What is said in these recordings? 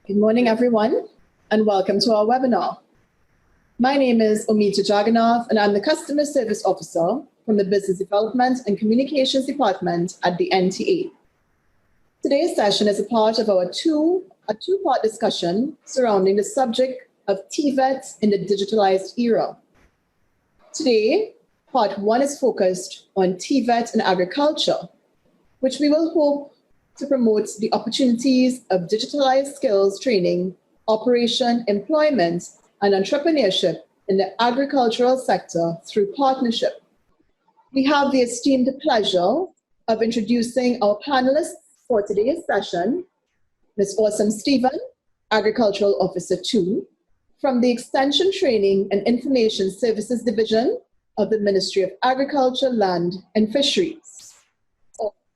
Good morning, everyone, and welcome to our webinar. My name is Omita Jagannath, and I'm the Customer Service Officer from the Business Development and Communications Department at the NTA. Today's session is a part of our two-part discussion surrounding the subject of TVET in the digitalized era. Today, part one is focused on TVET in agriculture, which we will hope to promote the opportunities of digitalized skills training, operation, employment, and entrepreneurship in the agricultural sector through partnership. We have the esteemed pleasure of introducing our panelists for today's session, Ms. Usam Stephen, Agricultural Officer 2, from the Extension Training and Information Services Division of the Ministry of Agriculture, Land and Fisheries.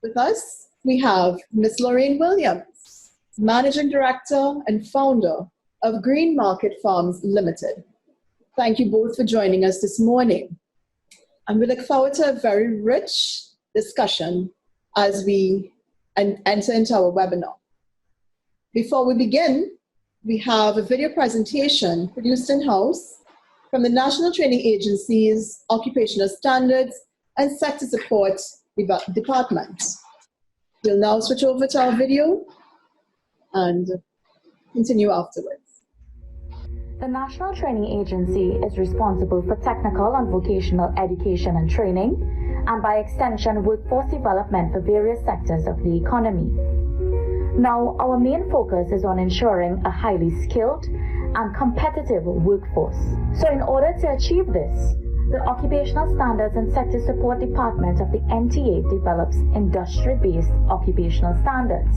With us, we have Ms. Laurane Williams, Managing Director and Founder of Green Market Farms Limited. Thank you both for joining us this morning. And we look forward to a very rich discussion as we enter into our webinar. Before we begin, we have a video presentation produced in-house from the National Training Agency's Occupational Standards and Sector Support Department. We'll now switch over to our video and continue afterwards. The National Training Agency is responsible for technical and vocational education and training, and by extension, workforce development for various sectors of the economy. Now, our main focus is on ensuring a highly skilled and competitive workforce. So in order to achieve this, the Occupational Standards and Sector Support Department of the NTA develops industry-based occupational standards.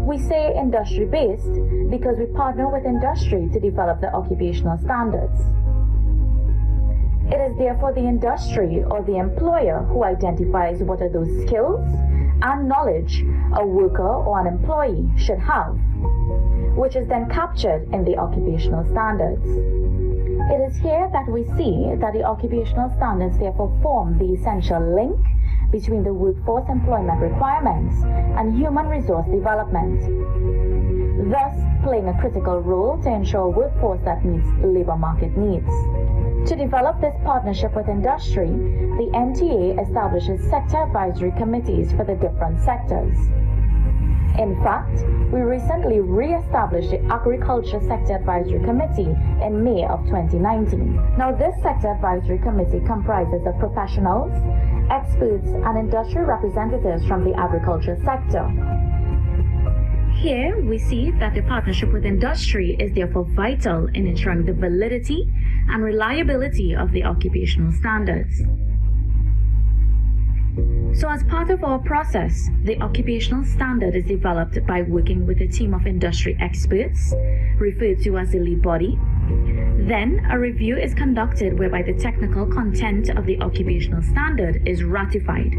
We say industry-based because we partner with industry to develop the occupational standards. It is therefore the industry or the employer who identifies what are those skills and knowledge a worker or an employee should have, which is then captured in the occupational standards. It is here that we see that the occupational standards therefore form the essential link between the workforce employment requirements and human resource development, thus playing a critical role to ensure a workforce that meets labor market needs. To develop this partnership with industry, the NTA establishes sector advisory committees for the different sectors. In fact, we recently re-established the Agriculture Sector Advisory Committee in May of 2019. Now, this Sector Advisory Committee comprises of professionals, experts, and industry representatives from the agriculture sector. Here, we see that the partnership with industry is therefore vital in ensuring the validity and reliability of the occupational standards. So as part of our process, the occupational standard is developed by working with a team of industry experts, referred to as the lead body. Then a review is conducted whereby the technical content of the occupational standard is ratified.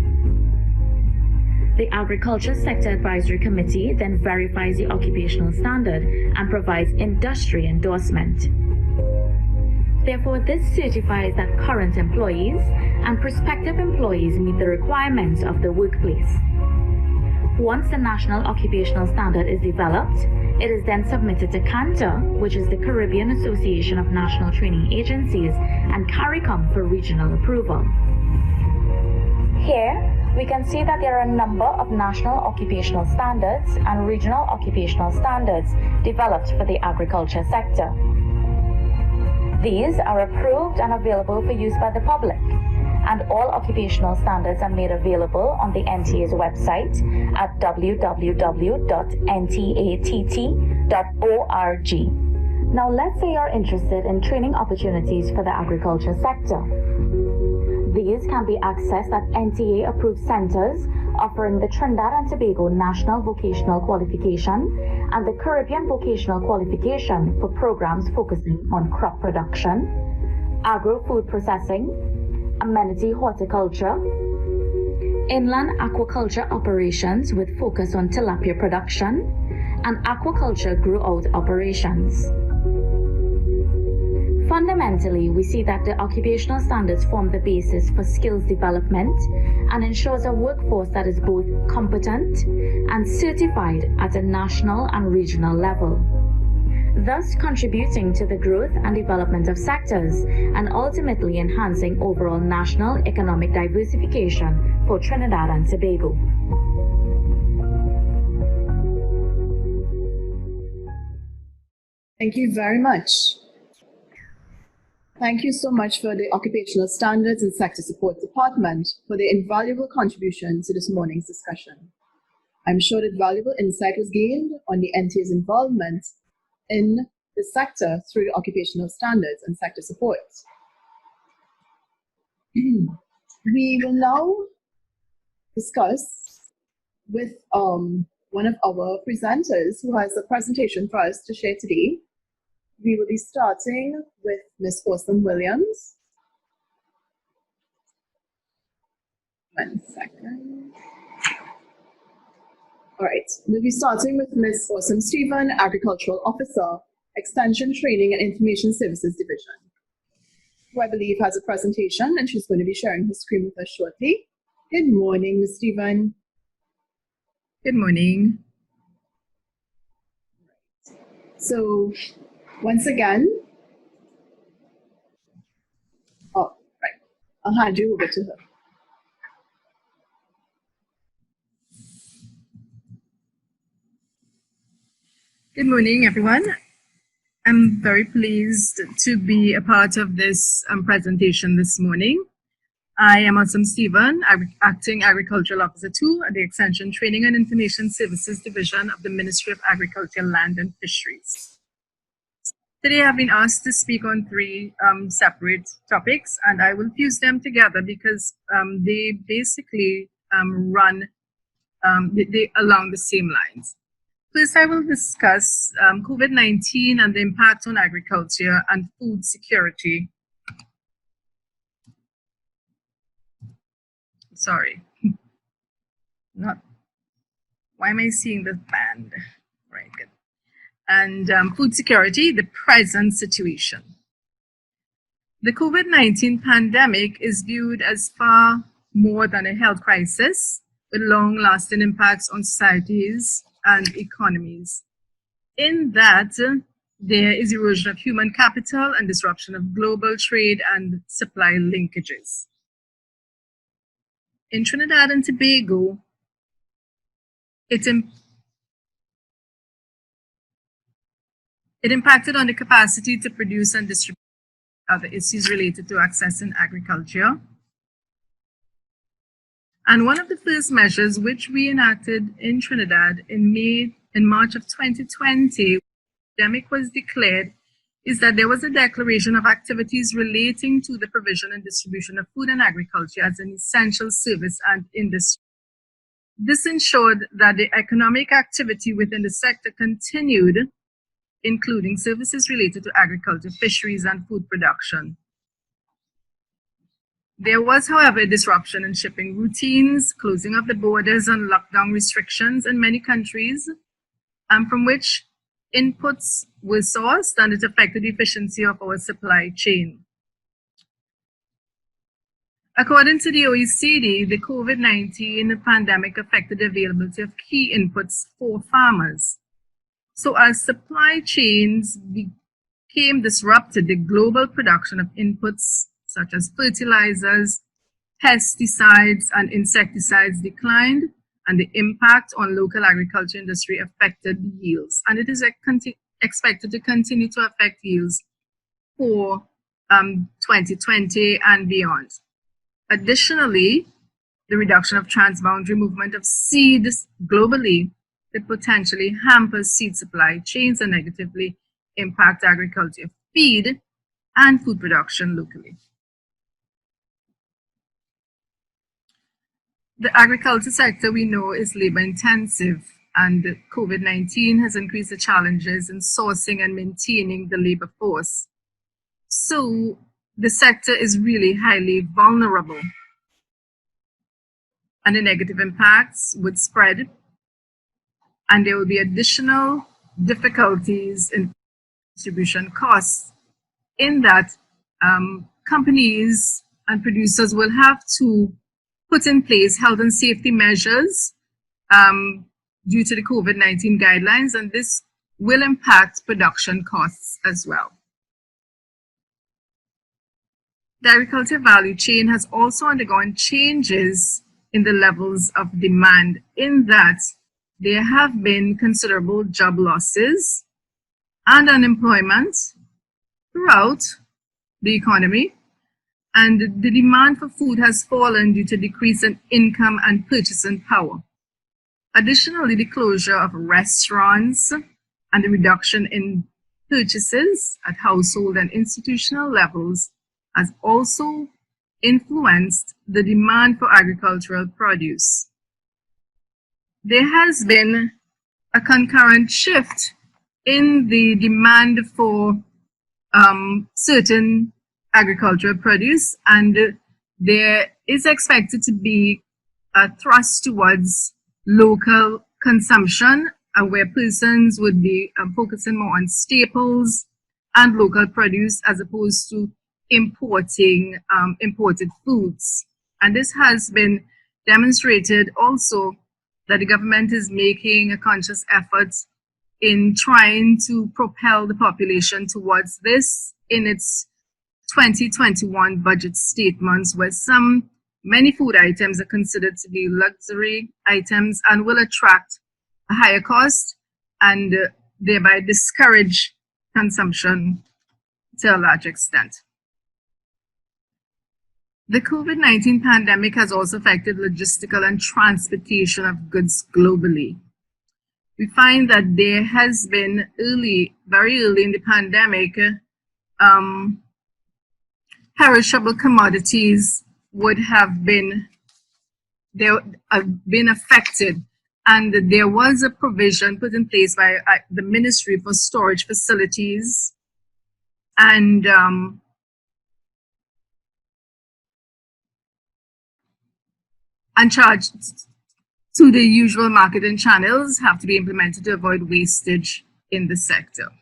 The Agriculture Sector Advisory Committee then verifies the occupational standard and provides industry endorsement. Therefore, this certifies that current employees and prospective employees meet the requirements of the workplace. Once the National Occupational Standard is developed, it is then submitted to CANTA, which is the Caribbean Association of National Training Agencies, and CARICOM for regional approval. Here, we can see that there are a number of national occupational standards and regional occupational standards developed for the agriculture sector. These are approved and available for use by the public, and all occupational standards are made available on the NTA's website at www.ntatt.org. Now, let's say you're interested in training opportunities for the agriculture sector. These can be accessed at NTA-approved centers offering the Trinidad and Tobago National Vocational Qualification and the Caribbean Vocational Qualification for programs focusing on crop production, agro-food processing, amenity horticulture, inland aquaculture operations with focus on tilapia production, and aquaculture grow-out operations. Fundamentally, we see that the occupational standards form the basis for skills development and ensures a workforce that is both competent and certified at a national and regional level, thus contributing to the growth and development of sectors and ultimately enhancing overall national economic diversification for Trinidad and Tobago. Thank you very much. Thank you so much for the Occupational Standards and Sector Support Department for their invaluable contribution to this morning's discussion. I'm sure that valuable insight was gained on the NTA's involvement in the sector through the Occupational Standards and Sector Support. We will now discuss with one of our presenters who has a presentation for us to share today. We will be starting with Ms. Usam Williams. 1 second. All right, we'll be starting with Ms. Usam Stephen, Agricultural Officer, Extension Training and Information Services Division, who I believe has a presentation, and she's going to be sharing her screen with us shortly. Good morning, Ms. Stephen. Good morning. So, once again, I'll hand you over to her. Good morning, everyone. I'm very pleased to be a part of this presentation this morning. I am Usam Stephen, Acting Agricultural Officer 2 at the Extension Training and Information Services Division of the Ministry of Agriculture, Land and Fisheries. Today I've been asked to speak on 3 separate topics, and I will fuse them together because they basically run along the same lines. First, I will discuss COVID-19 and the impact on agriculture and food security. Sorry, why am I seeing the band? Right, good. And food security, the present situation. The COVID-19 pandemic is viewed as far more than a health crisis with long-lasting impacts on societies and economies. In that, there is erosion of human capital and disruption of global trade and supply linkages. In Trinidad and Tobago, it impacted on the capacity to produce and distribute other issues related to accessing agriculture. And one of the first measures which we enacted in Trinidad in March of 2020, when the pandemic was declared, is that there was a declaration of activities relating to the provision and distribution of food and agriculture as an essential service and industry. This ensured that the economic activity within the sector continued, including services related to agriculture, fisheries, and food production. There was, however, a disruption in shipping routines, closing of the borders, and lockdown restrictions in many countries, from which inputs were sourced, and it affected the efficiency of our supply chain. According to the OECD, the COVID-19 pandemic affected the availability of key inputs for farmers. So as supply chains became disrupted, the global production of inputs such as fertilizers, pesticides, and insecticides declined, and the impact on local agriculture industry affected yields. And it is expected to continue to affect yields for 2020 and beyond. Additionally, the reduction of transboundary movement of seeds globally could potentially hamper seed supply chains and negatively impact agriculture, feed, and food production locally. The agriculture sector, we know, is labor intensive, and COVID-19 has increased the challenges in sourcing and maintaining the labor force. So the sector is really highly vulnerable, and the negative impacts would spread, and there will be additional difficulties in distribution costs in that companies and producers will have to put in place health and safety measures due to the COVID-19 guidelines, and this will impact production costs as well. The agriculture value chain has also undergone changes in the levels of demand, in that there have been considerable job losses and unemployment throughout the economy, and the demand for food has fallen due to decrease in income and purchasing power. Additionally, the closure of restaurants and the reduction in purchases at household and institutional levels has also influenced the demand for agricultural produce. There has been a concurrent shift in the demand for certain agricultural produce, and there is expected to be a thrust towards local consumption, where persons would be focusing more on staples and local produce as opposed to importing imported foods. And this has been demonstrated also that the government is making a conscious effort in trying to propel the population towards this in its 2021 budget statements, where many food items are considered to be luxury items and will attract a higher cost and thereby discourage consumption to a large extent. The COVID-19 pandemic has also affected logistical and transportation of goods globally. We find that there has been very early in the pandemic, perishable commodities would have been affected, and there was a provision put in place by the Ministry for storage facilities and charged to the usual marketing channels have to be implemented to avoid wastage in the sector.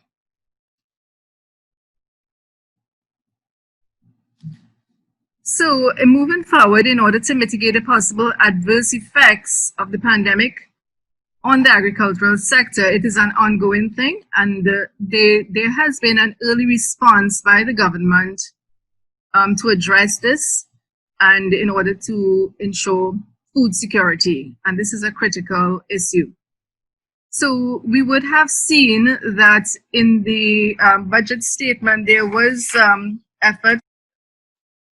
So moving forward, in order to mitigate the possible adverse effects of the pandemic on the agricultural sector, it is an ongoing thing, and there has been an early response by the government to address this and in order to ensure food security, and this is a critical issue. So we would have seen that in the budget statement there was effort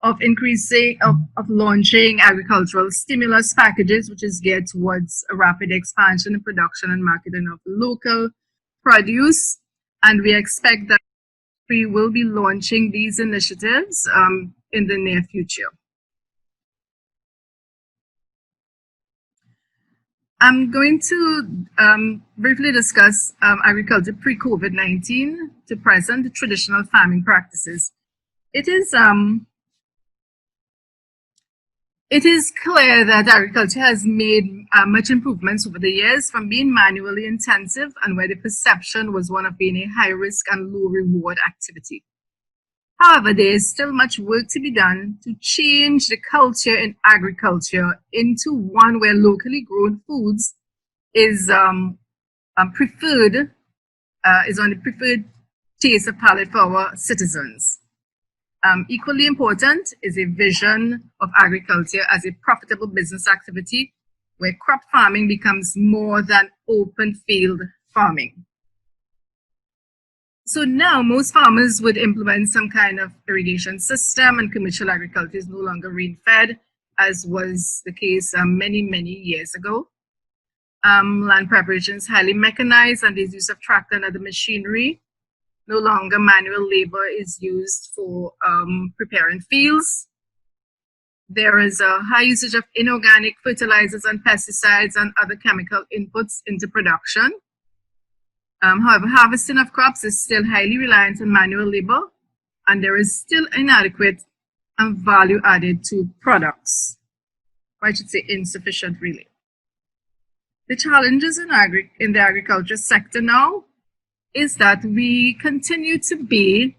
of launching agricultural stimulus packages, which is geared towards a rapid expansion in production and marketing of local produce, and we expect that we will be launching these initiatives in the near future. I'm going to briefly discuss agriculture pre-COVID-19 to present, the traditional farming practices. It is clear that agriculture has made much improvements over the years, from being manually intensive and where the perception was one of being a high risk and low reward activity. However, there is still much work to be done to change the culture in agriculture into one where locally grown foods is on the preferred taste of palate for our citizens. Equally important is a vision of agriculture as a profitable business activity where crop farming becomes more than open field farming. So now most farmers would implement some kind of irrigation system, and commercial agriculture is no longer rain-fed, as was the case many years ago. Land preparation is highly mechanized, and there's use of tractor and other machinery. No longer manual labor is used for preparing fields. There is a high usage of inorganic fertilizers and pesticides and other chemical inputs into production. However, harvesting of crops is still highly reliant on manual labor, and there is still inadequate and value added to products. Or I should say insufficient, really. The challenges in the agriculture sector now is that we continue to be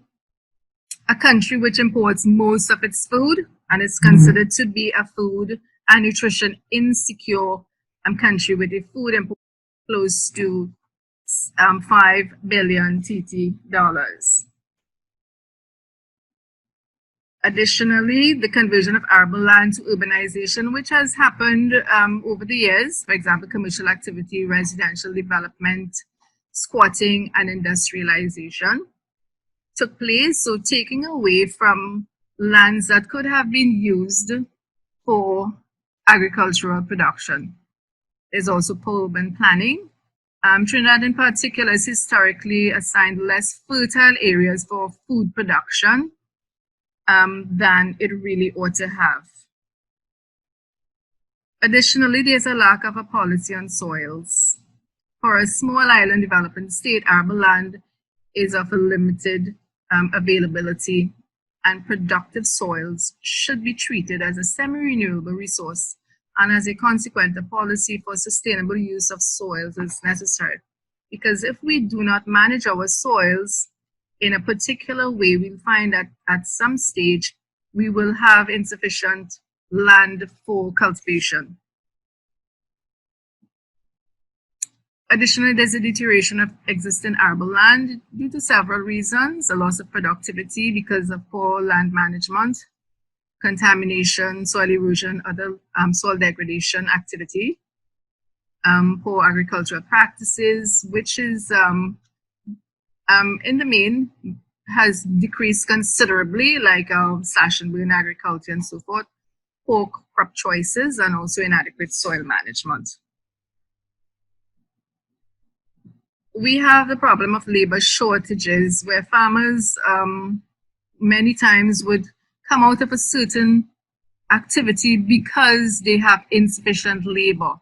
a country which imports most of its food and is considered to be a food and nutrition insecure country with a food import close to 5 billion TT dollars. Additionally, the conversion of arable land to urbanization, which has happened over the years, for example, commercial activity, residential development, squatting, and industrialization, took place. So taking away from lands that could have been used for agricultural production. There's also urban planning. Trinidad in particular is historically assigned less fertile areas for food production than it really ought to have. Additionally, there's a lack of a policy on soils. For a small island developing state, arable land is of a limited availability, and productive soils should be treated as a semi-renewable resource, and as a consequence, a policy for sustainable use of soils is necessary. Because if we do not manage our soils in a particular way, we'll find that at some stage we will have insufficient land for cultivation. Additionally, there's a deterioration of existing arable land due to several reasons: a loss of productivity because of poor land management, contamination, soil erosion, other soil degradation activity, poor agricultural practices, which is in the main has decreased considerably, like slash and burn agriculture and so forth, poor crop choices, and also inadequate soil management. We have the problem of labor shortages, where farmers many times would come out of a certain activity because they have insufficient labor.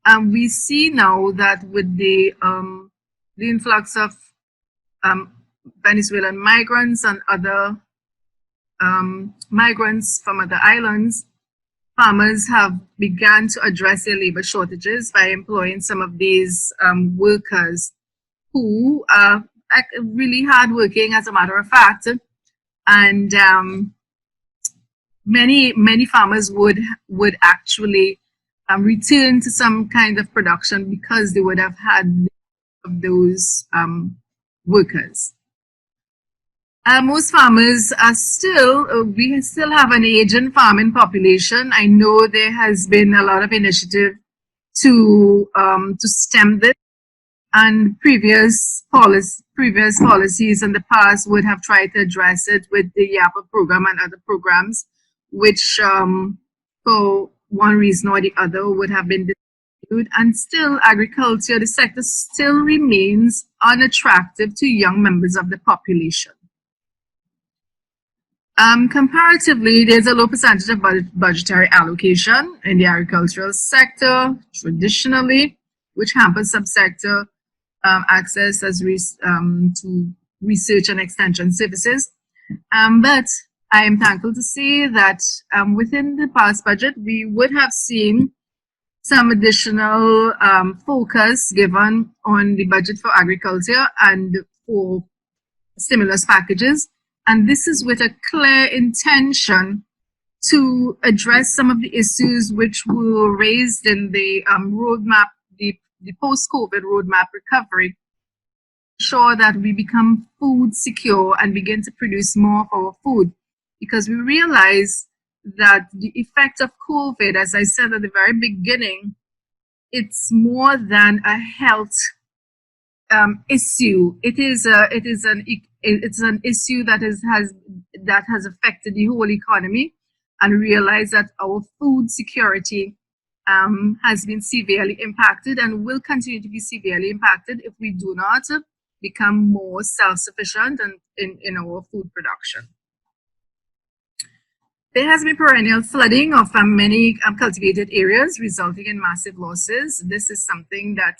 And we see now that with the influx of Venezuelan migrants and other migrants from other islands, farmers have begun to address their labor shortages by employing some of these workers who are really hardworking, as a matter of fact. And many farmers would actually return to some kind of production because they would have had of those workers. Most farmers are we still have an aging farming population. I know there has been a lot of initiative to stem this, and previous policies in the past would have tried to address it with the YAPA program and other programs, which for one reason or the other would have been discontinued. And still, agriculture, the sector still remains unattractive to young members of the population. Comparatively, there's a low percentage of budgetary allocation in the agricultural sector traditionally, which hampers subsector access to research and extension services. But I am thankful to say that within the past budget, we would have seen some additional focus given on the budget for agriculture and for stimulus packages. And this is with a clear intention to address some of the issues which were raised in the roadmap, the post-COVID roadmap recovery, ensure that we become food secure and begin to produce more of our food. Because we realize that the effect of COVID, as I said at the very beginning, it's more than a health issue. It's an issue that has affected the whole economy, and realize that our food security has been severely impacted and will continue to be severely impacted if we do not become more self-sufficient in our food production. There has been perennial flooding of many cultivated areas, resulting in massive losses. This is something that,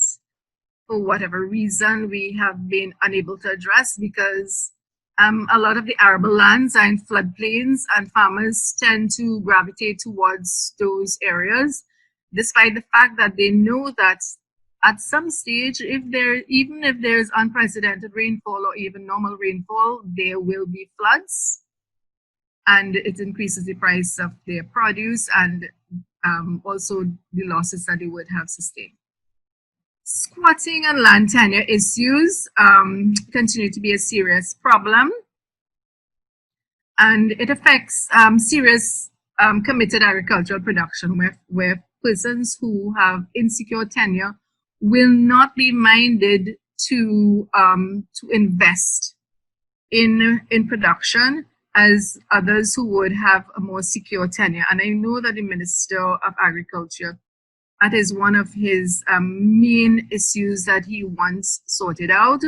for whatever reason, we have been unable to address, because a lot of the arable lands are in floodplains, and farmers tend to gravitate towards those areas, despite the fact that they know that at some stage, even if there's unprecedented rainfall or even normal rainfall, there will be floods, and it increases the price of their produce and also the losses that they would have sustained. Squatting and land tenure issues continue to be a serious problem, and it affects serious committed agricultural production where persons who have insecure tenure will not be minded to invest in production as others who would have a more secure tenure. And I know that the Minister of Agriculture, that is one of his main issues that he wants sorted out.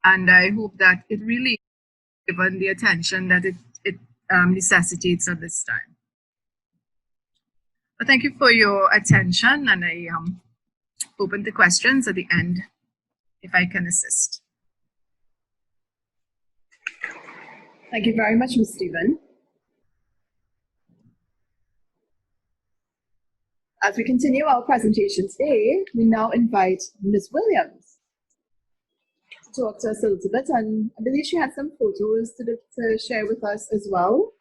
And I hope that it really is given the attention that it necessitates at this time. But thank you for your attention, and I open to questions at the end if I can assist. Thank you very much, Ms. Stephen. As we continue our presentation today, we now invite Ms. Williams to talk to us a little bit, and I believe she had some photos to share with us as well.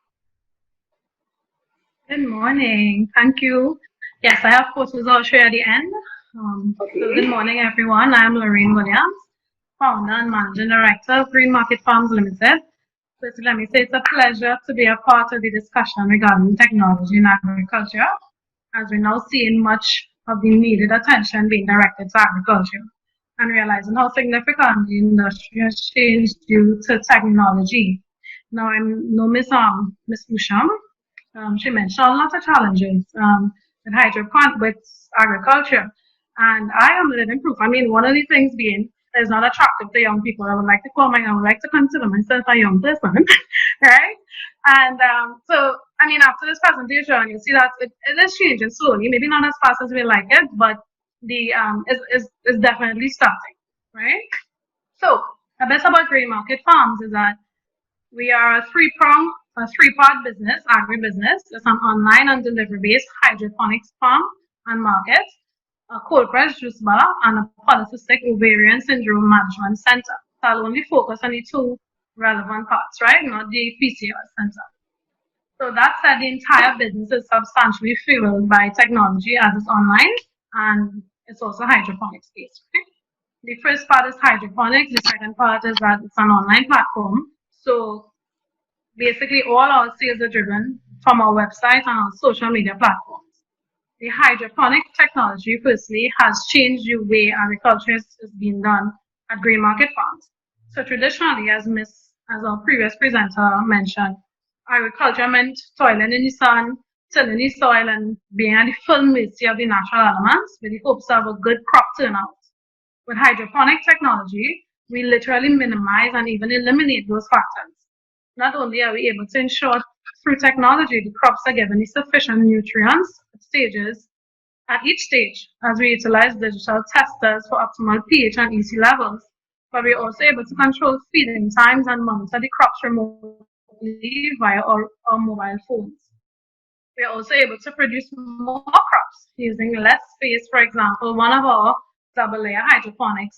Good morning. Thank you. Yes, I have photos I'll share at the end. So good morning, everyone. I'm Laurane Williams, founder and managing director of Green Market Farms Limited. First, let me say it's a pleasure to be a part of the discussion regarding technology in agriculture, as we're now seeing much of the needed attention being directed to agriculture and realizing how significant the industry has changed due to technology. Now, I know Miss Usam. She mentioned a lot of challenges with agriculture, and I am living proof. I mean, one of the things being is not attractive to young people. I would like to consider myself a young person, right? And so, I mean, after this presentation, you'll see that it is changing slowly, maybe not as fast as we like it, but the is definitely starting, right? So, a bit about Green Market Farms is that we are a three-part business, agribusiness. It's an online and delivery-based hydroponics farm and market, a cold press juice bar, and a polycystic ovarian syndrome management center. So I'll only focus on the two relevant parts, right? Not the PCOS center. So that said, the entire business is substantially fueled by technology as it's online, and it's also hydroponics based. Okay? The first part is hydroponics. The second part is that it's an online platform. So basically, all our sales are driven from our website and our social media platforms. The hydroponic technology, firstly, has changed the way agriculture is being done at Green Market Farms. So traditionally, as our previous presenter mentioned, agriculture meant toiling in the sun, tilling the soil, and being at the full mercy of the natural elements with the hopes of a good crop turnout. With hydroponic technology, we literally minimize and even eliminate those factors. Not only are we able to ensure through technology the crops are given the sufficient nutrients at each stage, as we utilize digital testers for optimal pH and EC levels, but we're also able to control feeding times and monitor the crops remotely via our mobile phones. We are also able to produce more crops using less space. For example, one of our double-layer hydroponics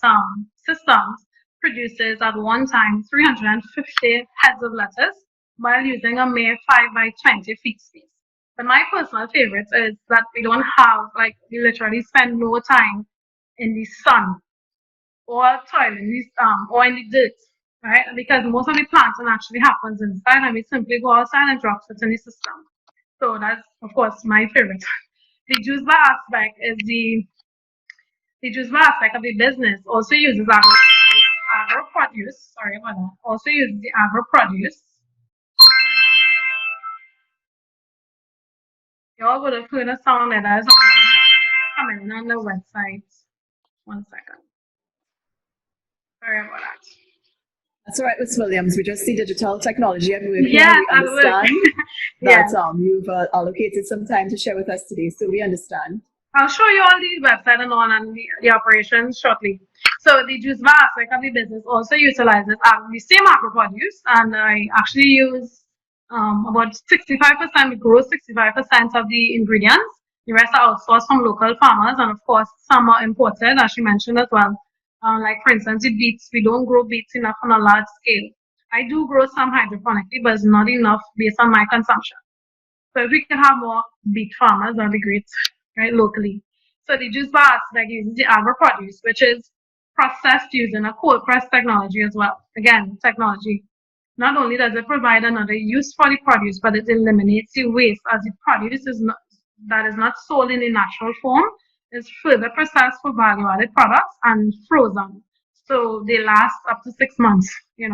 systems produces at one time 350 heads of lettuce while using a mere 5x20 feet space. But my personal favorite is that we don't have, we literally spend no time in the sun or toiling or in the dirt, right? Because most of the planting actually happens inside, and we simply go outside and drop it in the system. So that's, of course, my favorite. The juice bar aspect is the juice bar aspect of the business also uses agro produce. Sorry about that. Also uses the agro produce. Y'all would have heard a sound that is coming on the website. 1 second. Sorry about that. That's all right, Ms. Williams. We just see digital technology and we understand that you've allocated some time to share with us today, so we understand. I'll show you all the website and all and the operations shortly. So the juice bar aspect of the business also utilizes the same agro produce, and I actually use about 65%, we grow 65% of the ingredients, The rest are outsourced from local farmers, and of course, some are imported, as she mentioned as well. Like for instance, the beets, we don't grow beets enough on a large scale. I do grow some hydroponically, but it's not enough based on my consumption. So if we can have more beet farmers, that'd be great, right, locally. So the juice bar aspect uses the agro produce, which is processed using a cold press technology as well. Again, technology. Not only does it provide another use for the produce, but it eliminates the waste, as the produce that is not sold in the natural form is further processed for value-added products and frozen. So they last up to 6 months, and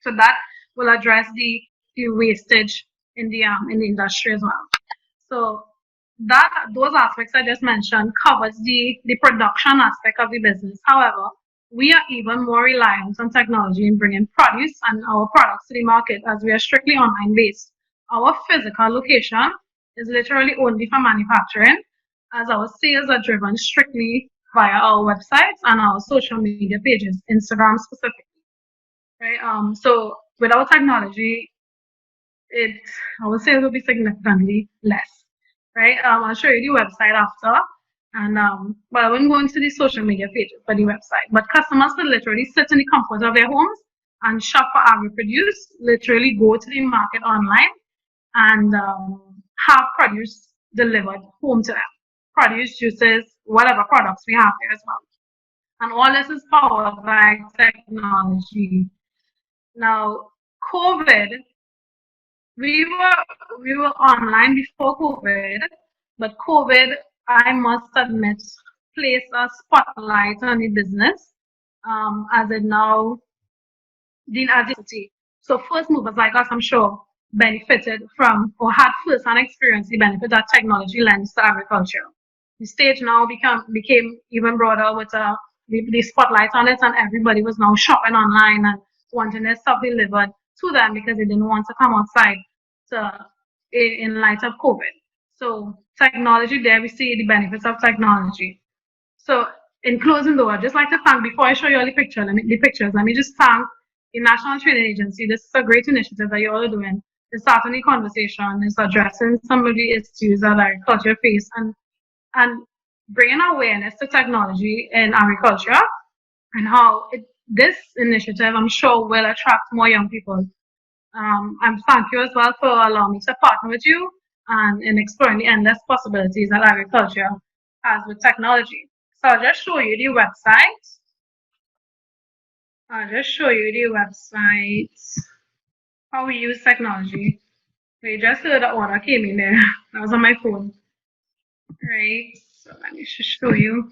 so that will address the wastage in the industry as well. So those aspects I just mentioned covers the production aspect of the business. However, we are even more reliant on technology in bringing produce and our products to the market, as we are strictly online based. Our physical location is literally only for manufacturing, as our sales are driven strictly via our websites and our social media pages, Instagram specifically. Right. So without technology, our sales will be significantly less. Right. I'll show you the website after. And well, I won't go into the social media pages for the website, but customers could literally sit in the comfort of their homes and shop for agri-produce, literally go to the market online and have produce delivered home to them. Produce, juices, whatever products we have there as well. And all this is powered by technology. Now, COVID, we were online before COVID, but COVID, I must admit, placed a spotlight on the business as it now deemed as a. So first movers like us, I'm sure, benefited from or had first-hand experience the benefit that technology lends to agriculture. The stage now became even broader with the spotlight on it, and everybody was now shopping online and wanting their stuff delivered to them because they didn't want to come outside in light of COVID. So technology, there we see the benefits of technology. So in closing though, I'd just like to thank, before I show you all the pictures, let me just thank the National Training Agency. This is a great initiative that you all are doing. It's starting the conversation, it's addressing some of the issues that agriculture face and bringing awareness to technology in agriculture and how this initiative, I'm sure, will attract more young people. And thank you as well for allowing me to partner with you and in exploring the endless possibilities that agriculture has with technology. So I'll just show you the website. How we use technology. We just heard the order came in there. That was on my phone. Right. So let me just show you.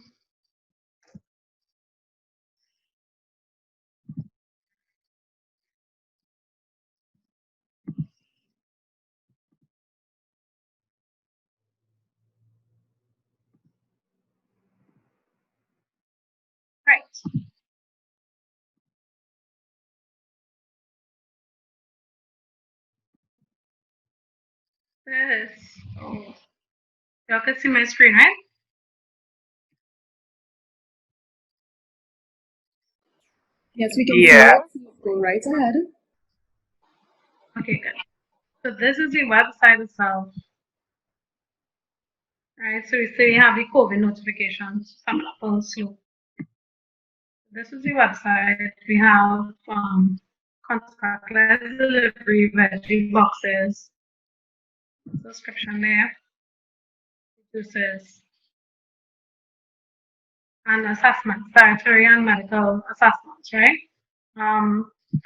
Right. This. Oh. Y'all can see my screen, right? Yes, we can see you. Go right ahead. Okay, good. So this is the website itself. Right, so you see you have the COVID notifications coming up on slow. This is the website. We have contactless delivery, veggie boxes, subscription there. This is and assessments, dietary and medical assessments, right?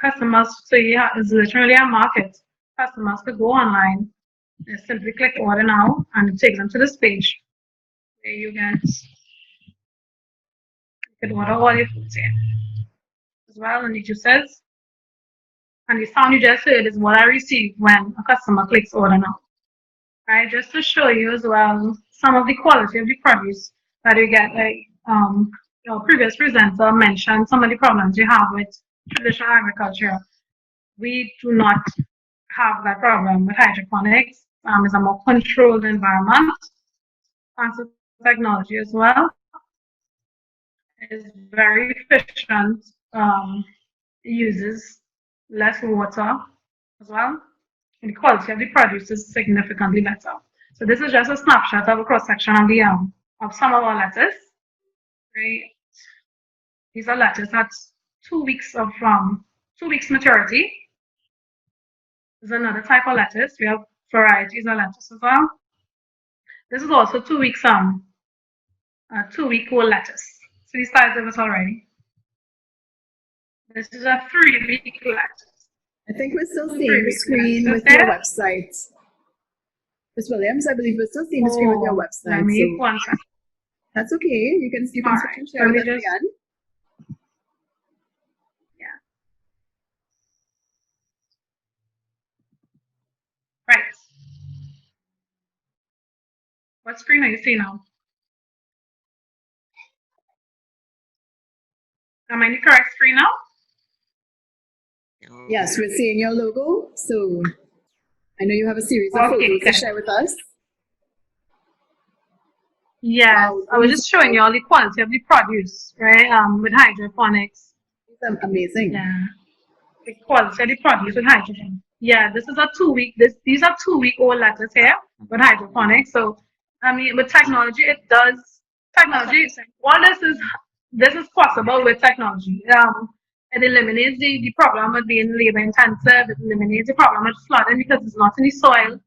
Customers, so yeah, it's literally a market. Customers could go online, they simply click order now, and it takes them to this page where you can order all your foods here as well, and it just says, and the sound you just heard is what I receive when a customer clicks order now. Right, just to show you as well some of the quality of the produce that you get. Like your previous presenter mentioned some of the problems you have with traditional agriculture. We do not have that problem with hydroponics. It's a more controlled environment. Thanks to technology as well. It's very efficient. Uses less water as well. And the quality of the produce is significantly better. So this is just a snapshot of a cross section of the of some of our lettuce. Right. These are lettuce that's 2 weeks of 2 weeks maturity. There's another type of lettuce. We have varieties of lettuce as well. This is also 2 weeks 2-week old lettuce. So these types of it already. This is a 3-week lettuce. I think we're still seeing the screen with your website. Ms. Williams, I believe we're still seeing the screen with your website. Let me one second. That's okay. You can switch and share with us again. Yeah. Right. What screen are you seeing now? Am I in the correct screen now? Yes, we're seeing your logo. So I know you have a series of photos to share with us. Yes, wow, I was just showing you all the quality of the produce, right? With hydroponics. Amazing. Yeah, the quality of the produce with hydroponics. Yeah, this is a 2-week. These are 2-week-old lettuce here with hydroponics. So I mean, with technology, it does technology. What this is possible with technology. It eliminates the problem of being labor intensive. It eliminates the problem of flooding because it's not in the soil.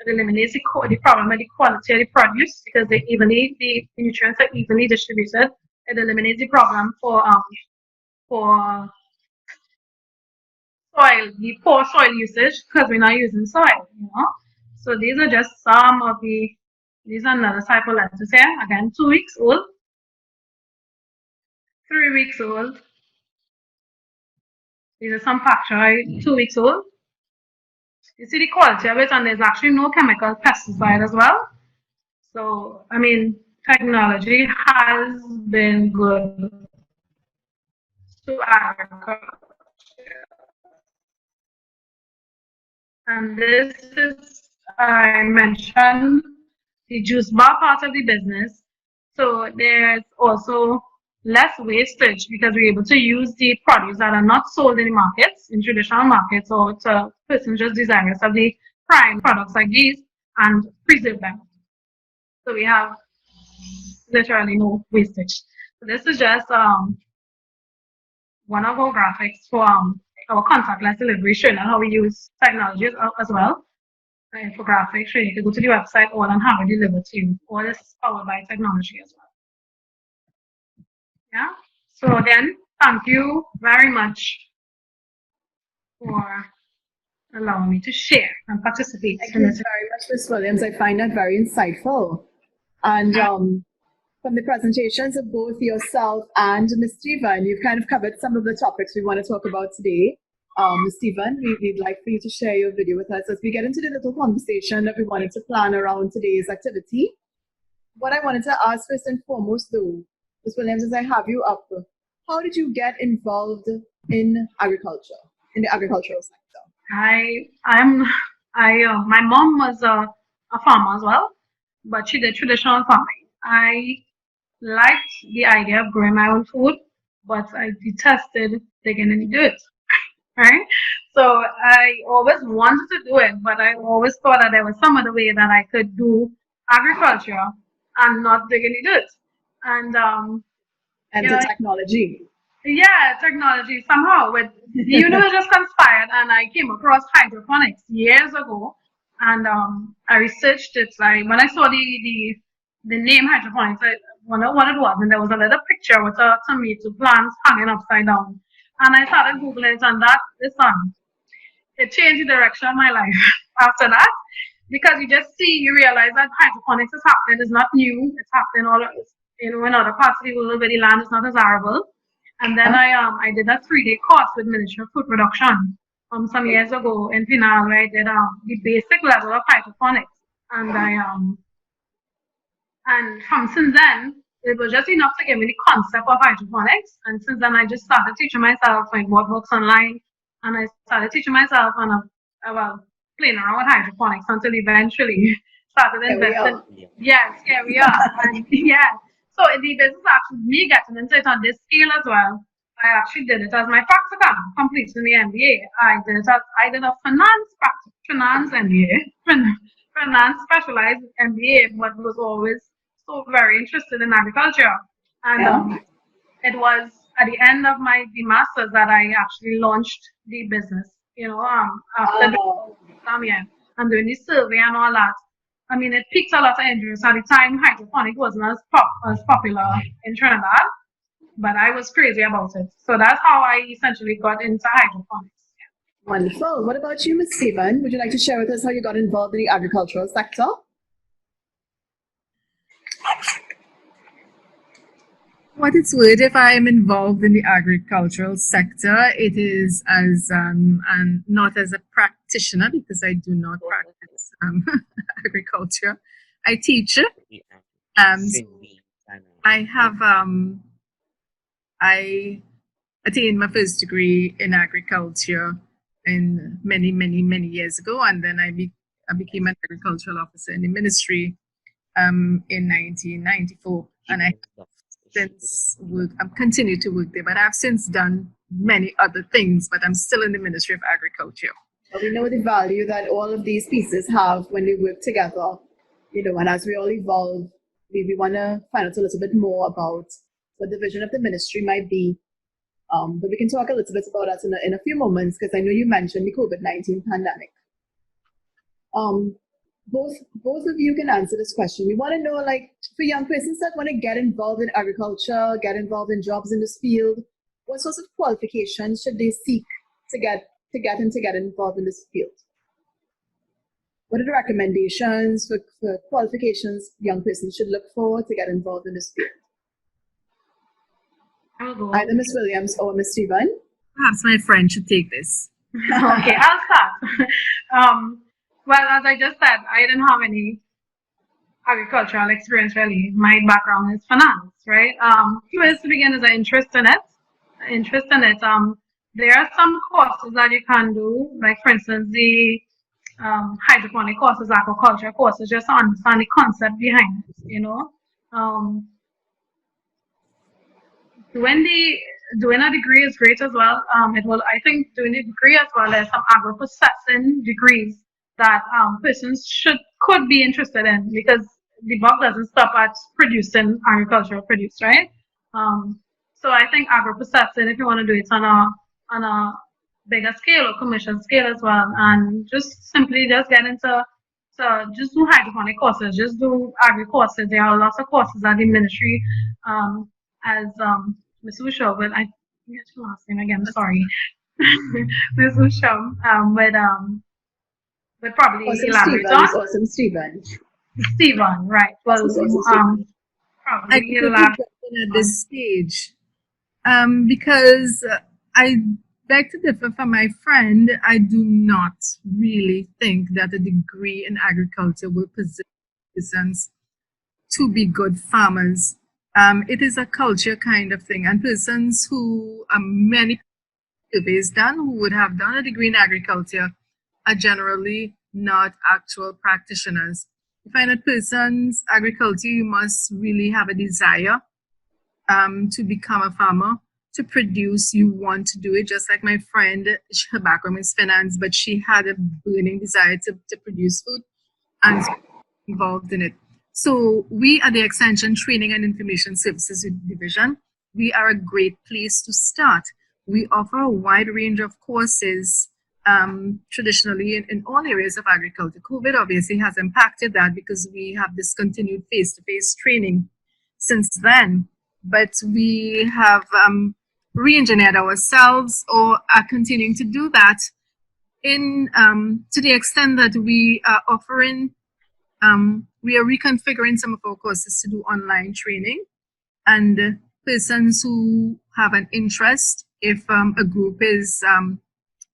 It eliminates the problem of the quality of the produce because the nutrients are evenly distributed. It eliminates the problem for soil, the poor soil usage because we're not using soil, you know. So these are just some of these are another type of lettuce here. Again, 2 weeks old, 3 weeks old. These are some pacture, 2 weeks old. You see the quality of it, and there's actually no chemical pesticide as well. So, I mean, technology has been good to agriculture. And this is, I mentioned the juice bar part of the business. So there's also less wastage because we're able to use the produce that are not sold in the markets, in traditional markets, or to persons just desirous of the prime products like these and preserve them. So we have literally no wastage. So this is just one of our graphics for our contactless delivery, showing how we use technology as well. Infographics, so you can go to the website or and have it delivered to you. All this is powered by technology as well. Yeah. So then, thank you very much for allowing me to share and participate. Thank you very much, Ms. Williams. I find that very insightful. And from the presentations of both yourself and Ms. Stephen, you've kind of covered some of the topics we want to talk about today. Ms. Stephen, we'd like for you to share your video with us as we get into the little conversation that we wanted to plan around today's activity. What I wanted to ask first and foremost, though, Ms. Williams, as I have you up, how did you get involved in agriculture, in the agricultural sector? My mom was a farmer as well, but she did traditional farming. I liked the idea of growing my own food, but I detested digging in the dirt. Right? So I always wanted to do it, but I always thought that there was some other way that I could do agriculture and not dig in the dirt. And the technology. Yeah, technology somehow. With the universe just conspired, and I came across hydroponics years ago, and I researched it. Like when I saw the name hydroponics, I wondered what it was, and there was a little picture with tomato plants hanging upside down. And I started Googling it, and it changed the direction of my life after that. Because you realize that hydroponics is happening. It's not new. It's happening in other parts of the world where the land is not as arable. And then I did a 3-day course with miniature food production some years ago in Trinidad, where I did the basic level of hydroponics. And from since then, it was just enough to give me the concept of hydroponics. And since then, I just started teaching myself like what works online. And I started teaching myself and playing around with hydroponics until eventually started investing. Yes, here we are. And yeah. So the business actually, me getting into it on this scale as well, I actually did it as my practicum, completing the MBA. I did a finance MBA, finance specialized MBA, but was always so very interested in agriculture. And it was at the end of the masters that I actually launched the business. After Wow. and doing the survey and all that. I mean, it piqued a lot of interest. At the time, hydroponic wasn't as popular in Trinidad, but I was crazy about it. So that's how I essentially got into hydroponics. Wonderful. What about you, Ms. Stephen? Would you like to share with us how you got involved in the agricultural sector? What it's worth, if I am involved in the agricultural sector, it is as and not as a practitioner, because I do not practice agriculture. I teach. I have I attained my first degree in agriculture in many years ago, and then I became an agricultural officer in the ministry in 1994, and I I've continued to work there, but I've since done many other things, but I'm still in the Ministry of Agriculture. Well, we know the value that all of these pieces have when they work together, and as we all evolve, we want to find out a little bit more about what the vision of the ministry might be. But we can talk a little bit about that in a few moments, because I know you mentioned the COVID-19 pandemic. Both of you can answer this question. We want to know, like, for young persons that want to get involved in agriculture, get involved in jobs in this field, what sorts of qualifications should they seek to get involved in this field? What are the recommendations for qualifications young persons should look for to get involved in this field? Either Ms. Williams or Ms. Stephen? Perhaps my friend should take this. Okay, I'll start. Well, as I just said, I didn't have any agricultural experience really. My background is finance, right? First to begin is an interest in it. There are some courses that you can do, like for instance the hydroponic courses, aquaculture courses, just to understand the concept behind it. Doing a degree is great as well. I think doing a degree as well as some agro-processing degrees that persons could be interested in, because the buck doesn't stop at producing agricultural produce, right? So I think agro-processing, if you want to do it on a bigger scale or commercial scale as well, and just get into just do hydroponic courses, just do agri courses. There are lots of courses at the ministry, as Ms. Usha, but I forget your last name again. Sorry, Ms. Usha, but probably Awesome elaborate Stephen. on. Awesome Stephen. Stephen, right? Well, awesome, I probably couldn't elaborate at this stage, because I beg to differ from my friend. I do not really think that a degree in agriculture will position persons to be good farmers. It is a culture kind of thing, and persons who many surveys done who would have done a degree in agriculture are generally not actual practitioners. You find that persons, agriculture, you must really have a desire to become a farmer, to produce. You want to do it, just like my friend, her background is finance, but she had a burning desire to produce food and involved in it. So we at the Extension Training and Information Services Division, we are a great place to start. We offer a wide range of courses traditionally in all areas of agriculture. COVID obviously has impacted that because we have discontinued face-to-face training since then, but we have re-engineered ourselves or are continuing to do that in to the extent that we are offering, we are reconfiguring some of our courses to do online training, and persons who have an interest, if a group is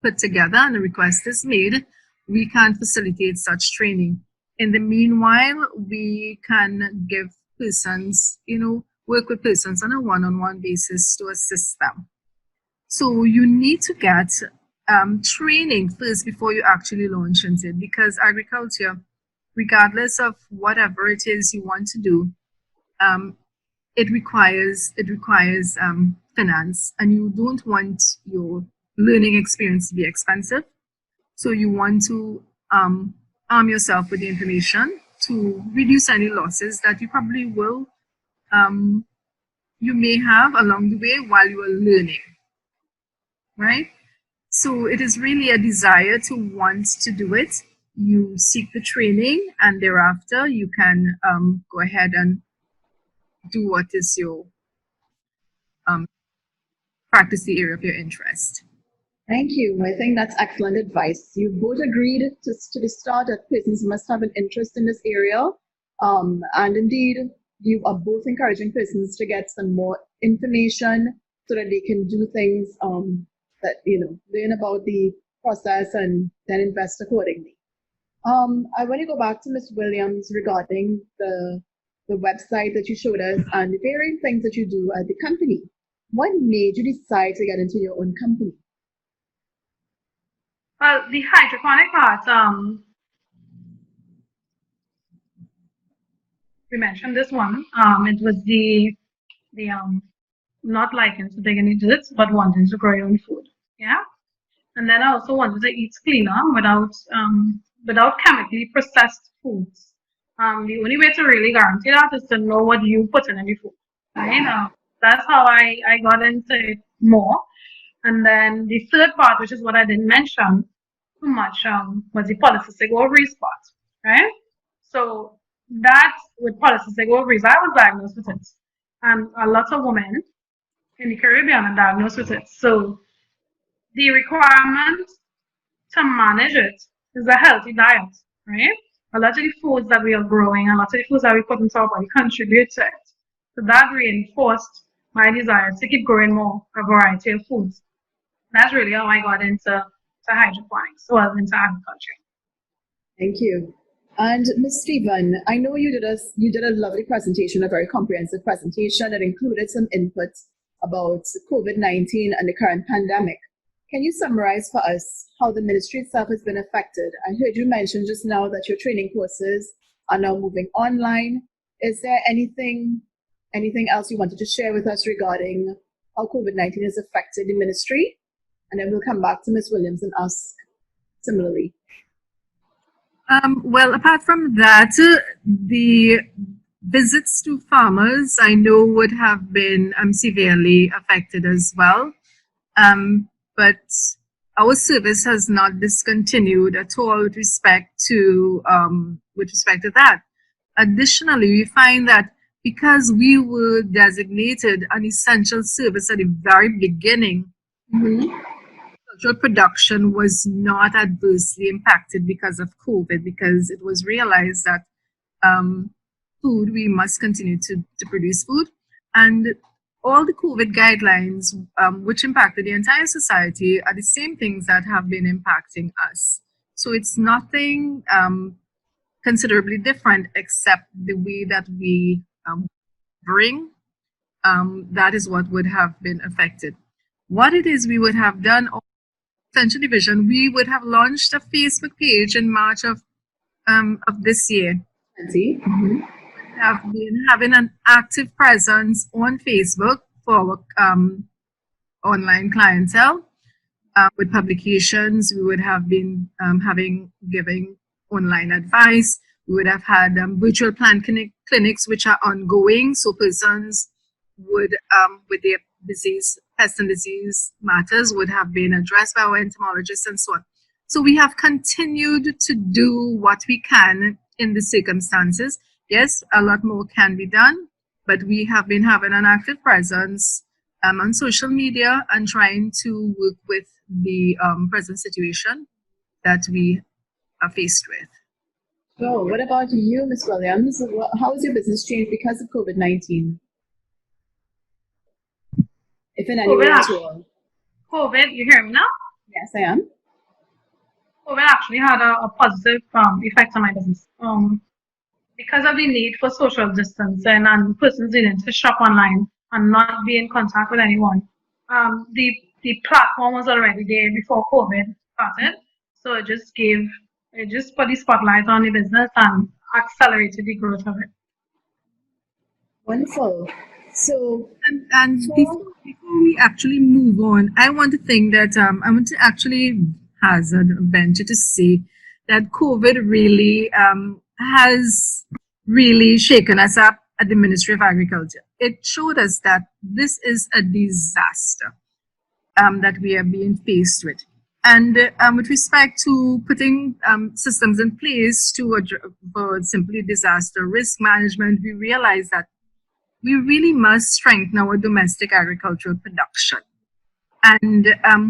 put together and a request is made, we can facilitate such training. In the meanwhile, we can give persons, work with persons on a one-on-one basis to assist them. So you need to get training first before you actually launch into it, because agriculture, regardless of whatever it is you want to do, it requires finance, and you don't want your learning experience to be expensive. So you want to arm yourself with the information to reduce any losses that you probably will, you may have along the way while you are learning, right? So it is really a desire to want to do it. You seek the training, and thereafter you can go ahead and do what is your practice the area of your interest. Thank you. I think that's excellent advice. You both agreed to the start that persons must have an interest in this area. And indeed, you are both encouraging persons to get some more information so that they can do things that, learn about the process and then invest accordingly. I want to go back to Ms. Williams regarding the website that you showed us and the varying things that you do at the company. What made you decide to get into your own company? Well, the hydroponic part, we mentioned this one. It was the not liking to take any desserts, but wanting to grow your own food. Yeah. And then I also wanted to eat cleaner without chemically processed foods. The only way to really guarantee that is to know what you put in your food. Right? That's how I got into it more. And then the third part, which is what I didn't mention too much, was the polycystic ovaries part. Right? So that with polycystic ovaries, I was diagnosed with it. And a lot of women in the Caribbean are diagnosed with it. So the requirement to manage it is a healthy diet, right? A lot of the foods that we are growing, a lot of the foods that we put into our body contribute to it. So that reinforced my desire to keep growing more a variety of foods. That's really how I got into hydroponics, well, into agriculture. Thank you. And Ms. Stephen, I know you did a lovely presentation, a very comprehensive presentation that included some input about COVID-19 and the current pandemic. Can you summarize for us how the ministry itself has been affected? I heard you mention just now that your training courses are now moving online. Is there anything else you wanted to share with us regarding how COVID-19 has affected the ministry? And then we'll come back to Ms. Williams and ask similarly. Well, apart from that, the visits to farmers I know would have been severely affected as well. But our service has not discontinued at all with respect to that. Additionally, we find that because we were designated an essential service at the very beginning, production was not adversely impacted because of COVID, because it was realized that food, we must continue to produce food. And all the COVID guidelines, which impacted the entire society, are the same things that have been impacting us. So it's nothing considerably different except the way that we bring, that is what would have been affected. What it is we would have done, Central Division, we would have launched a Facebook page in March of this year. We have been having an active presence on Facebook for our online clientele. With publications, we would have been giving online advice. We would have had virtual plant clinics which are ongoing, so persons would with their disease, pest and disease matters would have been addressed by our entomologists and so on. So we have continued to do what we can in the circumstances. Yes, a lot more can be done, but we have been having an active presence on social media and trying to work with the present situation that we are faced with. So what about you, Ms. Williams? How has your business changed because of COVID-19? If in any way at all. COVID, you hear me now? Yes, I am. COVID actually had a positive effect on my business. Because of the need for social distancing and persons needing to shop online and not be in contact with anyone. The platform was already there before COVID started. So it just put the spotlight on the business and accelerated the growth of it. Wonderful. So, and before we actually move on, I want to think that I want to actually hazard a venture to say that COVID really has really shaken us up at the Ministry of Agriculture. It showed us that this is a disaster that we are being faced with. And with respect to putting systems in place for simply disaster risk management, we realize that we really must strengthen our domestic agricultural production. And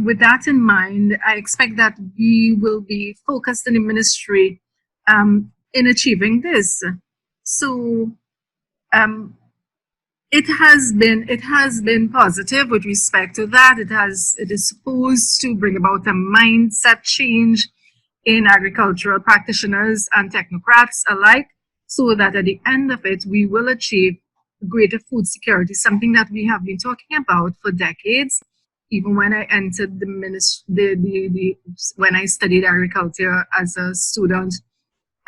with that in mind, I expect that we will be focused in the ministry in achieving this. So it has been positive with respect to that. It is supposed to bring about a mindset change in agricultural practitioners and technocrats alike, so that at the end of it we will achieve greater food security, something that we have been talking about for decades. Even when I entered the ministry, when I studied agriculture as a student,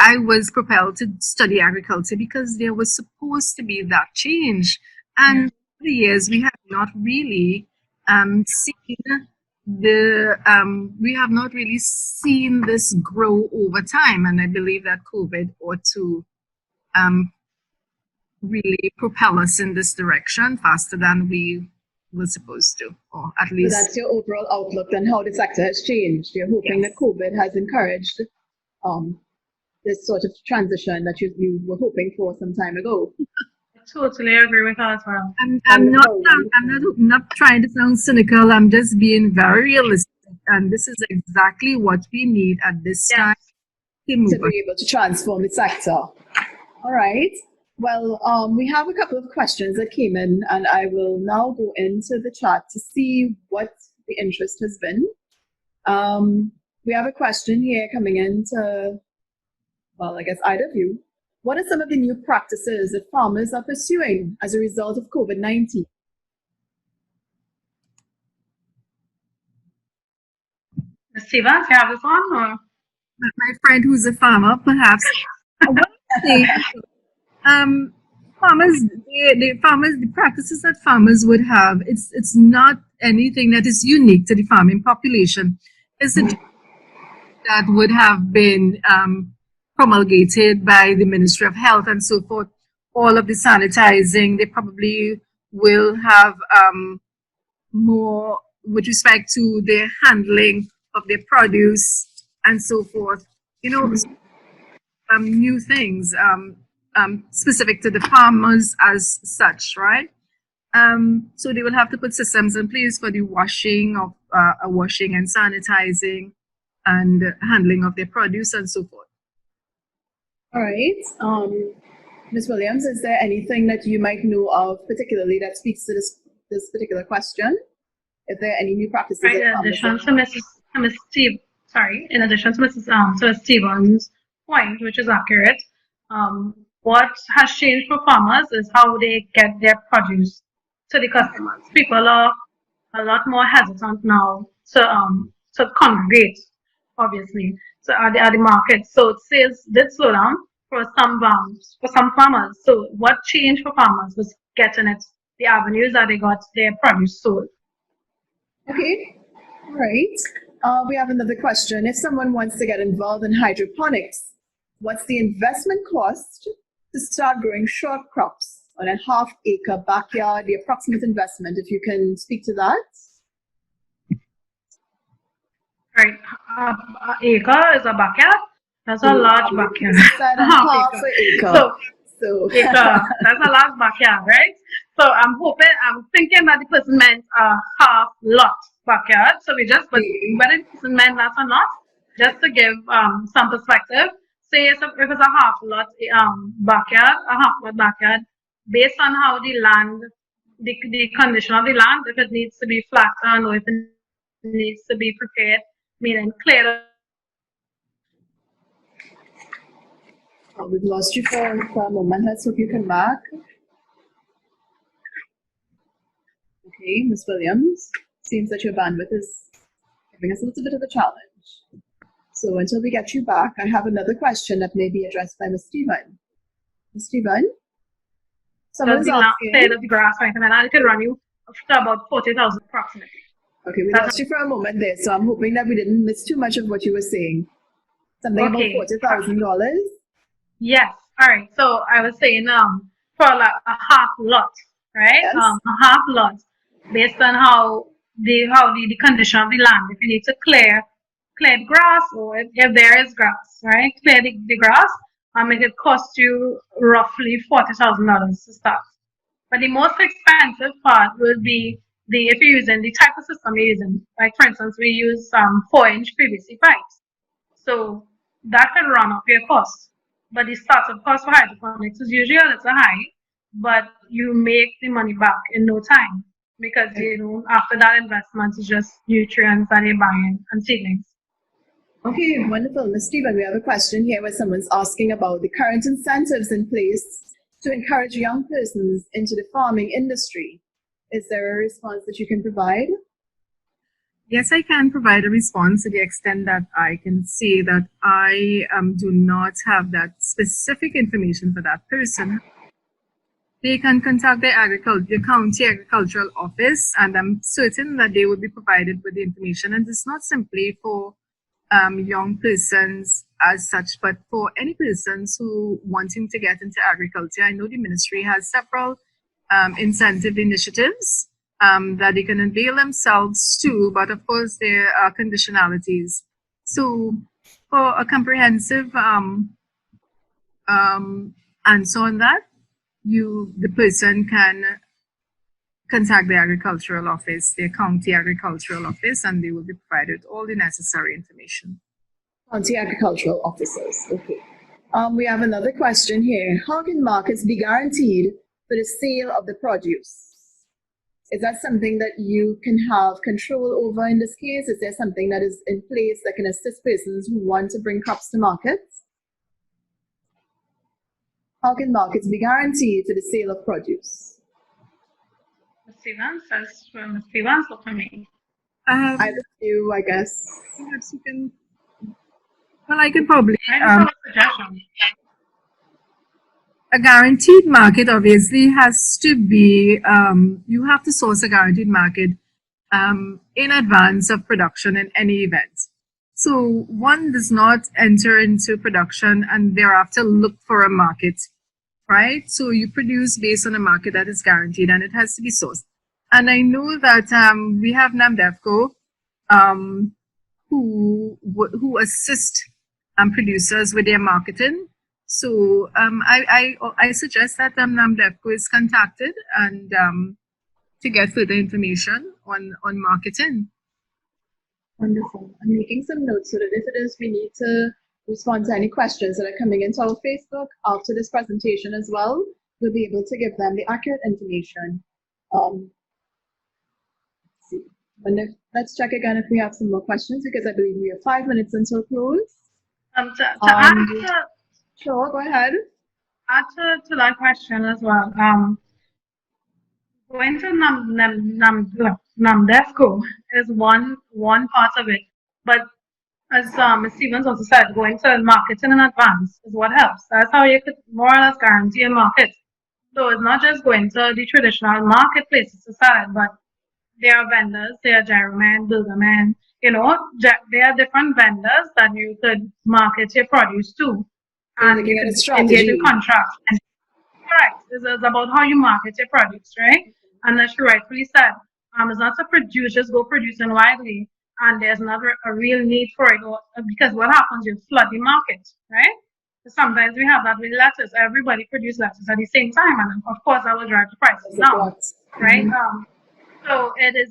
I was propelled to study agriculture because there was supposed to be that change. And for the years, we have not really seen this grow over time. And I believe that COVID ought to really propel us in this direction faster than we were supposed to, or at least. So that's your overall outlook on how the sector has changed. You're hoping that COVID has encouraged this sort of transition that you were hoping for some time ago. I totally agree with her as well. I'm not trying to sound cynical. I'm just being very realistic, and this is exactly what we need at this time to be able to transform the sector. All right. Well, we have a couple of questions that came in, and I will now go into the chat to see what the interest has been. We have a question here coming in to, well, I guess either of you. What are some of the new practices that farmers are pursuing as a result of COVID-19? Stevens, you have this one? Or? My friend who's a farmer, perhaps. The practices that farmers would have, it's not anything that is unique to the farming population. It's that would have been promulgated by the Ministry of Health and so forth. All of the sanitizing, they probably will have more with respect to their handling of their produce and so forth. New things specific to the farmers as such, right? So they will have to put systems in place for the washing and sanitizing and handling of their produce and so forth. All right. Ms. Williams, is there anything that you might know of particularly that speaks to this particular question? If there are any new practices? Right, in addition to Mrs. Stevens' point, which is accurate, what has changed for farmers is how they get their produce to the customers. People are a lot more hesitant now to congregate, obviously, at the market. So sales did slow down for some farmers. So what changed for farmers was getting the avenues that they got their produce sold. Okay, all right. We have another question. If someone wants to get involved in hydroponics, what's the investment cost to start growing short crops on a half-acre backyard? The approximate investment, if you can speak to that. Right, acre is a backyard. That's a large backyard. Half an acre. So acre, that's a large backyard, right? So I'm thinking that the person meant a half lot backyard. So whether the person meant that or not, just to give some perspective. Say if it's a half lot backyard, based on how the land, the condition of the land, if it needs to be flattened or if it needs to be prepared, meaning cleared. Oh, we've lost you for a moment. Let's hope you come back. Okay, Ms. Williams, seems that your bandwidth is giving us a little bit of a challenge. So until we get you back, I have another question that may be addressed by Ms. Stephen. Ms. Stephen? Someone's asking. Of the grass, right? And then I could run you to about 40,000 approximately. Okay, we lost you for a moment there, so I'm hoping that we didn't miss too much of what you were saying. Something about Okay. $40,000. Yes. All right. So I was saying, for like a half lot, right? Yes. A half lot, based on how the condition of the land. If you need to clear the grass, or if there is grass, right? Clear the grass. It could cost you roughly $40,000 to start. But the most expensive part will be if you're using the type of system you're using. Like for instance, we use 4-inch PVC pipes. So that can run up your cost. But the startup cost for hydroponics is usually a little high, but you make the money back in no time because after that investment is just nutrients that you're buying and seedlings. Okay, wonderful. Ms. Stephen, we have a question here where someone's asking about the current incentives in place to encourage young persons into the farming industry. Is there a response that you can provide? Yes, I can provide a response to the extent that I can say that I do not have that specific information for that person. They can contact the county agricultural office, and I'm certain that they will be provided with the information. And it's not simply for young persons as such, but for any persons who wanting to get into agriculture. I know the ministry has several incentive initiatives that they can avail themselves to, but of course there are conditionalities. So for a comprehensive answer on that, the person can contact the agricultural office, the county agricultural office, and they will be provided all the necessary information. County agricultural officers. Okay. We have another question here. How can markets be guaranteed for the sale of the produce? Is that something that you can have control over in this case? Is there something that is in place that can assist persons who want to bring crops to markets? How can markets be guaranteed for the sale of produce? Ms. Stevens, Ms. Stevens, look for me. Either of you, I guess. Perhaps you can. Well, I could probably. I just have a suggestion. A guaranteed market obviously has to be, you have to source a guaranteed market in advance of production in any event. So one does not enter into production and thereafter look for a market, right? So you produce based on a market that is guaranteed and it has to be sourced. And I know that we have NAMDEFCO who assist producers with their marketing. So I suggest that NAMDEFCO is contacted and to get further information on marketing. Wonderful. I'm making some notes so that if it is, we need to respond to any questions that are coming into our Facebook after this presentation as well. We'll be able to give them the accurate information. Let's check again if we have some more questions, because I believe we have 5 minutes until close. Sure, go ahead. Add to that question as well. Going to NAMDEFCO is one part of it, but as Ms. Stevens also said, going to marketing in advance is what helps. That's how you could more or less guarantee a market. So it's not just going to the traditional marketplaces to sell it, but there are vendors, there are gyromen, buildermen, there are different vendors that you could market your produce to. And you can engage in contracts. Correct. This is about how you market your produce, right? And as you rightfully said, it's not to produce, just go producing widely, and there's not a real need for it, because what happens, you flood the market, right? So sometimes we have that with lettuce. Everybody produces lettuce at the same time, and of course that will drive the prices down, right? So it is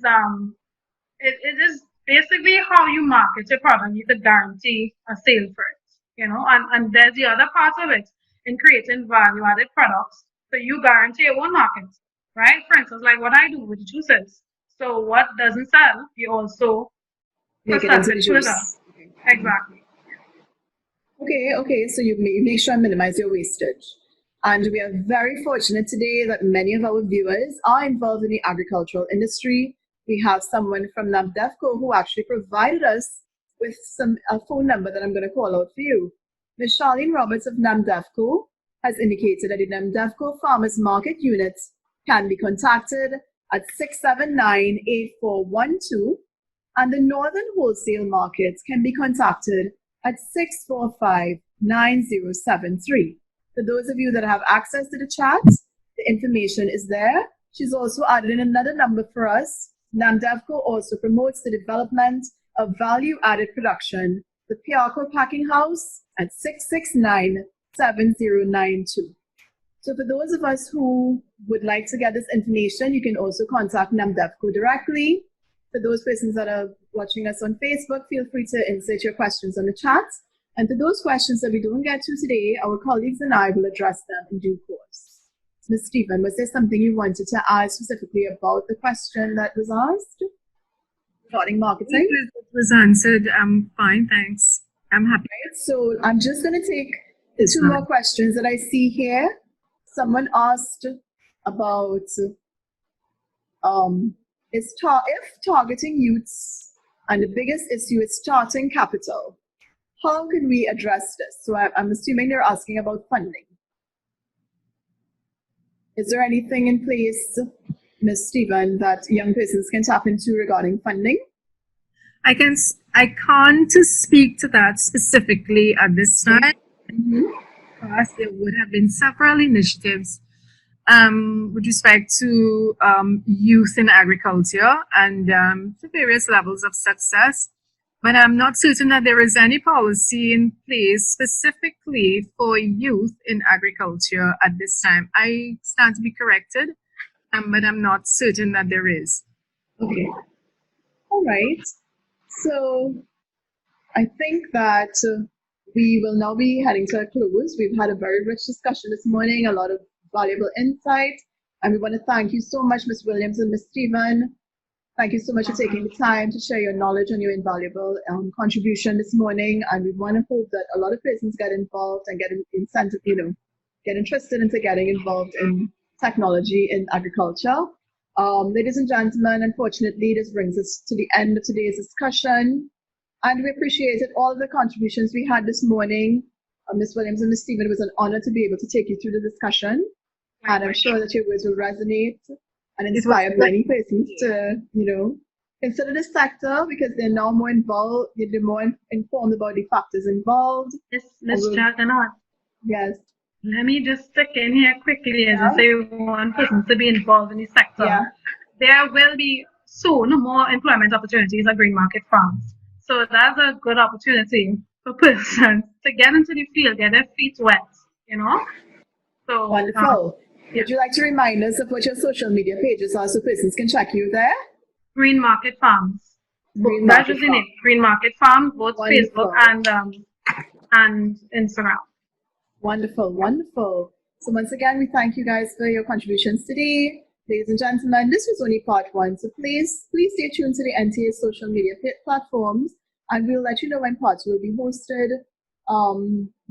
basically how you market your product. You could guarantee a sale for it. And there's the other part of it in creating value-added products. So you guarantee your own market, right? For instance, like what I do with juices. So what doesn't sell, you also make it into juice. Exactly. Okay. So you make sure and minimize your wastage. And we are very fortunate today that many of our viewers are involved in the agricultural industry. We have someone from NAMDEFCO who actually provided us with a phone number that I'm going to call out for you. Ms. Charlene Roberts of NAMDEFCO has indicated that the NAMDEFCO Farmers Market Unit can be contacted at 679-8412, and the Northern Wholesale Markets can be contacted at 645-9073. For those of you that have access to the chat, the information is there. She's also added in another number for us. NAMDEVCO also promotes the development of value-added production, the Piarco Packing House at 669-7092. So for those of us who would like to get this information, you can also contact NAMDEVCO directly. For those persons that are watching us on Facebook, feel free to insert your questions on the chat. And for those questions that we don't get to today, our colleagues and I will address them in due course. Ms. Stephen, was there something you wanted to add specifically about the question that was asked regarding marketing? It was answered. I'm fine, thanks. I'm happy. Right, so I'm just going to take two more questions that I see here. Someone asked about if targeting youths and the biggest issue is starting capital, how can we address this? So I'm assuming they're asking about funding. Is there anything in place, Ms. Stephen, that young persons can tap into regarding funding? I can't speak to that specifically at this time. Because there would have been several initiatives with respect to youth in agriculture and to various levels of success. But I'm not certain that there is any policy in place specifically for youth in agriculture at this time. I stand to be corrected, but I'm not certain that there is. Okay. All right. So I think that we will now be heading to a close. We've had a very rich discussion this morning, a lot of valuable insight, and we want to thank you so much, Ms. Williams and Ms. Stephen. Thank you so much for taking the time to share your knowledge and your invaluable contribution this morning. And we want to hope that a lot of persons get involved and get incentive, get interested into getting involved in technology in agriculture. Ladies and gentlemen, unfortunately, this brings us to the end of today's discussion. And we appreciated all of the contributions we had this morning. Ms. Williams and Ms. Stephen, it was an honor to be able to take you through the discussion. And I'm sure that your words will resonate and inspire many persons to, consider this sector because they're now more involved, they're more informed about the factors involved. Ms. Jagannath. Yes. Let me just stick in here quickly as I say one person to be involved in the sector. Yeah. There will be soon more employment opportunities at green market farms. So that's a good opportunity for persons to get into the field, get their feet wet, So wonderful. Would you like to remind us of what your social media pages are so persons can check you there? Green Market Farms. That's just the name. Green Market Farms, both wonderful. Facebook and Instagram. Wonderful, wonderful. So once again, we thank you guys for your contributions today. Ladies and gentlemen, this was only part one, so please stay tuned to the NTA social media platforms, and we'll let you know when part two will be hosted.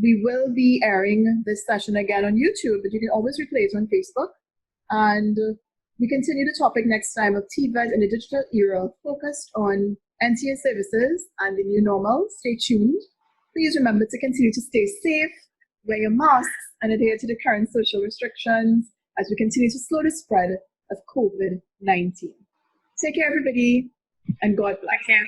We will be airing this session again on YouTube, but you can always replay it on Facebook. And we continue the topic next time of TVET in the digital era, focused on NTA services and the new normal. Stay tuned. Please remember to continue to stay safe, wear your masks, and adhere to the current social restrictions as we continue to slow the spread of COVID-19. Take care, everybody, and God bless. Take care.